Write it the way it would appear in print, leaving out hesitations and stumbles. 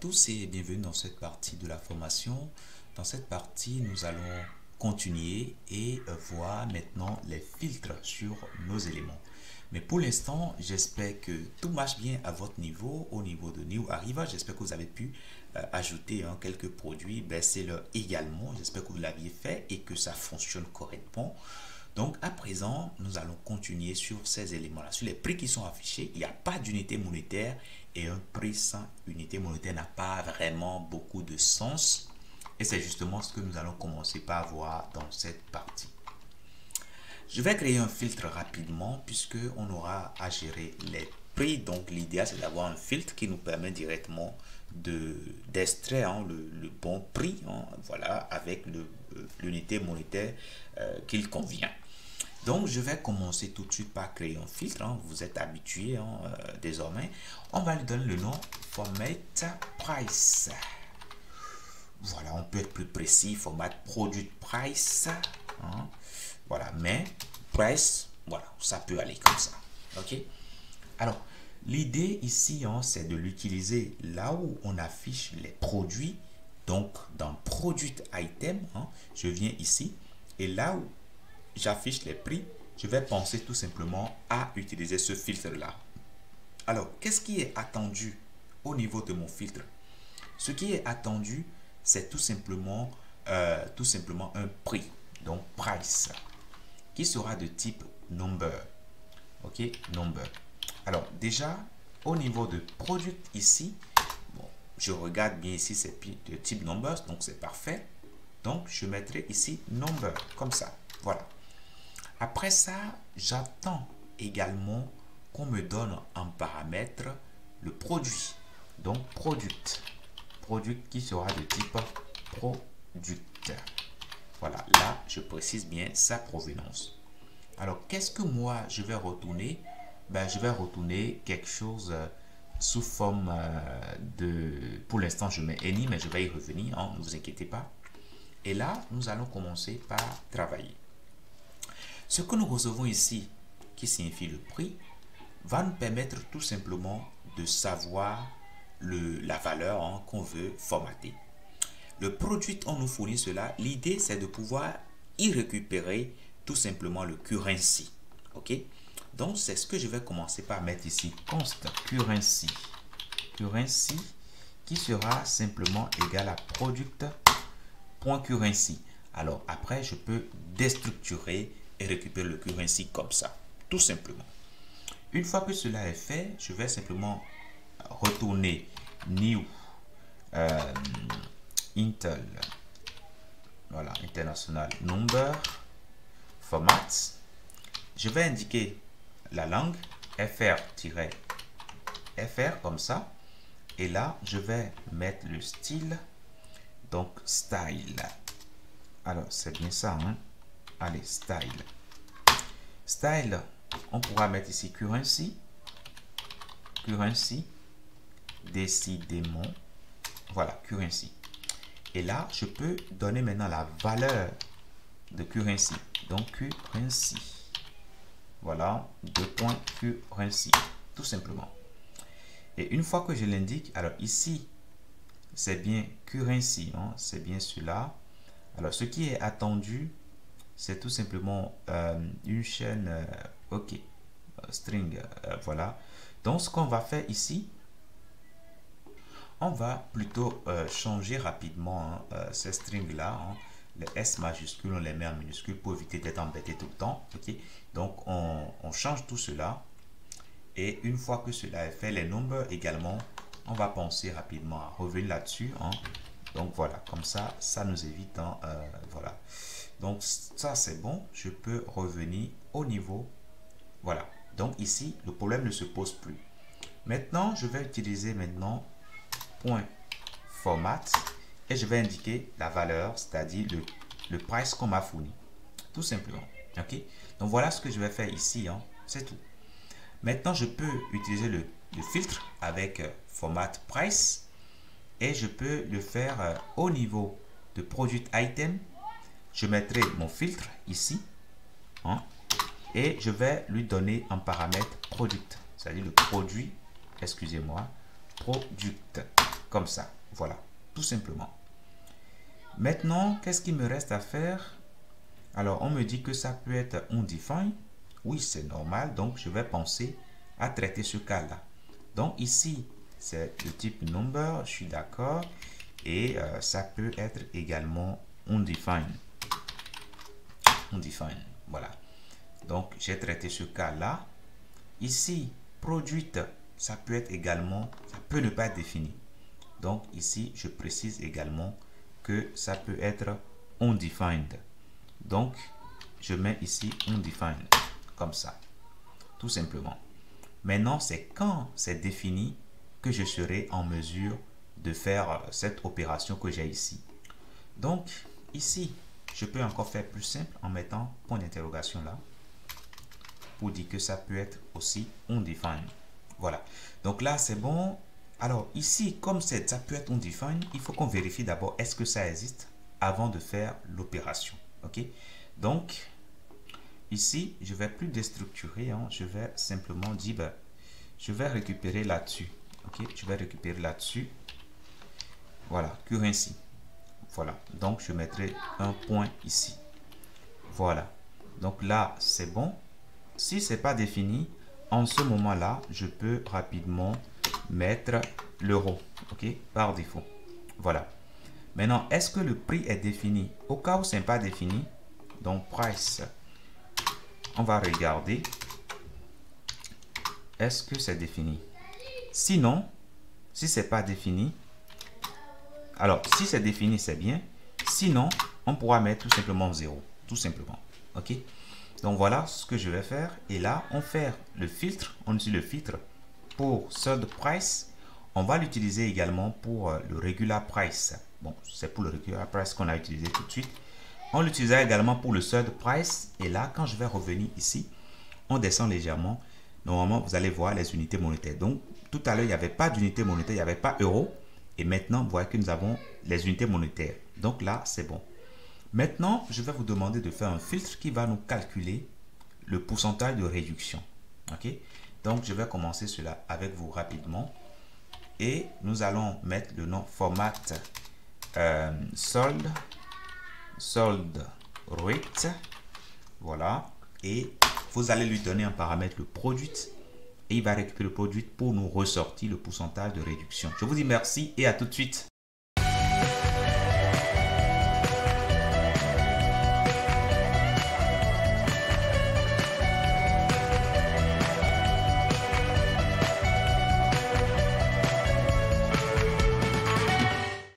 tous et bienvenue dans cette partie de la formation. Dans cette partie, nous allons continuer et voir maintenant les filtres sur nos éléments. Mais pour l'instant, j'espère que tout marche bien à votre niveau, au niveau de New Arriva. J'espère que vous avez pu ajouter quelques produits, baisser-le également. J'espère que vous l'aviez fait et que ça fonctionne correctement. Donc à présent, nous allons continuer sur ces éléments-là, sur les prix qui sont affichés. Il n'y a pas d'unité monétaire et un prix sans unité monétaire n'a pas vraiment beaucoup de sens. Et c'est justement ce que nous allons commencer par voir dans cette partie. Je vais créer un filtre rapidement puisque on aura à gérer les prix. Donc l'idéal c'est d'avoir un filtre qui nous permet directement d'extraire le bon prix, voilà, avec l'unité monétaire qu'il convient. Donc, je vais commencer tout de suite par créer un filtre. Vous êtes habitués désormais. On va lui donner le nom Format Price. Voilà, on peut être plus précis. Format Product Price. Voilà, mais Price, voilà, ça peut aller comme ça. OK? Alors, l'idée ici, c'est de l'utiliser là où on affiche les produits. Donc, dans Product Item, je viens ici. Et là où j'affiche les prix, je vais penser tout simplement à utiliser ce filtre là. Alors, qu'est-ce qui est attendu au niveau de mon filtre? Ce qui est attendu, c'est tout simplement un prix, donc price, qui sera de type number. OK, number. Alors déjà, au niveau de product ici, bon, je regarde bien ici, c'est de type number, donc c'est parfait. Donc je mettrai ici number comme ça. Voilà. Après ça, j'attends également qu'on me donne en paramètre le produit. Donc, product. Product qui sera de type product. Voilà, là, je précise bien sa provenance. Alors, qu'est-ce que moi, je vais retourner? Je vais retourner quelque chose sous forme de... Pour l'instant, je mets any, mais je vais y revenir, ne vous inquiétez pas. Et là, nous allons commencer par travailler. Ce que nous recevons ici, qui signifie le prix, va nous permettre tout simplement de savoir la valeur qu'on veut formater. Le produit, on nous fournit cela. L'idée, c'est de pouvoir y récupérer tout simplement le currency. OK? Donc, c'est ce que je vais commencer par mettre ici. Const currency. Currency qui sera simplement égal à product.currency. Alors, après, je peux déstructurer et récupérer le currency comme ça, tout simplement. Une fois que cela est fait, je vais simplement retourner new Intel, voilà, international number format. Je vais indiquer la langue fr-fr comme ça, et là je vais mettre le style, donc style. Alors c'est bien ça, allez, style. Style, on pourra mettre ici currency. Currency, décidément. Voilà, currency. Et là, je peux donner maintenant la valeur de currency. Donc, currency. Voilà, 2 points currency. Tout simplement. Et une fois que je l'indique, alors ici, c'est bien currency. C'est bien celui-là. Alors, ce qui est attendu, c'est tout simplement une chaîne OK, string, voilà. Donc ce qu'on va faire ici, on va plutôt changer rapidement ces strings là, les S majuscules on les met en minuscules pour éviter d'être embêté tout le temps. OK, donc on change tout cela, et une fois que cela est fait, les nombres également, on va penser rapidement à revenir là-dessus, donc voilà, comme ça, ça nous évite, voilà. Donc ça c'est bon, je peux revenir au niveau, voilà. Donc ici, le problème ne se pose plus. Maintenant, je vais utiliser maintenant point format et je vais indiquer la valeur, c'est-à-dire le price qu'on m'a fourni. Tout simplement. OK? Donc voilà ce que je vais faire ici, c'est tout. Maintenant, je peux utiliser le filtre avec format price et je peux le faire au niveau de product item. Je mettrai mon filtre ici, et je vais lui donner en paramètre product, c'est-à-dire le produit, excusez-moi, product, comme ça. Voilà, tout simplement. Maintenant, qu'est-ce qu'il me reste à faire? Alors, on me dit que ça peut être undefined. Oui, c'est normal. Donc, je vais penser à traiter ce cas-là. Donc, ici, c'est le type number. Je suis d'accord. Et ça peut être également undefined. Undefined. Voilà. Donc, j'ai traité ce cas-là. Ici, produite, ça peut être également, ça peut ne pas être défini. Donc, ici, je précise également que ça peut être undefined. Donc, je mets ici undefined, comme ça, tout simplement. Maintenant, c'est quand c'est défini que je serai en mesure de faire cette opération que j'ai ici. Donc, ici, je peux encore faire plus simple en mettant point d'interrogation là, pour dire que ça peut être aussi undefined. Voilà. Donc là, c'est bon. Alors, ici, comme ça peut être undefined, il faut qu'on vérifie d'abord est-ce que ça existe avant de faire l'opération. OK? Donc, ici, je vais plus déstructurer. Hein, je vais simplement dire, ben, je vais récupérer là-dessus. OK? Je vais récupérer là-dessus. Voilà, currency. Voilà. Donc, je mettrai un point ici. Voilà. Donc là, c'est bon. Si ce n'est pas défini, en ce moment-là, je peux rapidement mettre l'euro, OK, par défaut. Voilà. Maintenant, est-ce que le prix est défini? Au cas où ce n'est pas défini, donc price, on va regarder. Est-ce que c'est défini? Sinon, si ce n'est pas défini, alors si c'est défini, c'est bien. Sinon, on pourra mettre tout simplement 0, tout simplement. OK? Donc voilà ce que je vais faire. Et là, on fait le filtre. On utilise le filtre pour sold price. On va l'utiliser également pour le regular price. Bon, c'est pour le regular price qu'on a utilisé tout de suite. On l'utilisera également pour le sold price. Et là, quand je vais revenir ici, on descend légèrement. Normalement, vous allez voir les unités monétaires. Donc, tout à l'heure, il n'y avait pas d'unité monétaire, il n'y avait pas euro. Et maintenant, vous voyez que nous avons les unités monétaires. Donc là, c'est bon. Maintenant, je vais vous demander de faire un filtre qui va nous calculer le pourcentage de réduction. OK? Donc, je vais commencer cela avec vous rapidement. Et nous allons mettre le nom format sold rate. Voilà. Et vous allez lui donner un paramètre, le produit. Et il va récupérer le produit pour nous ressortir le pourcentage de réduction. Je vous dis merci et à tout de suite.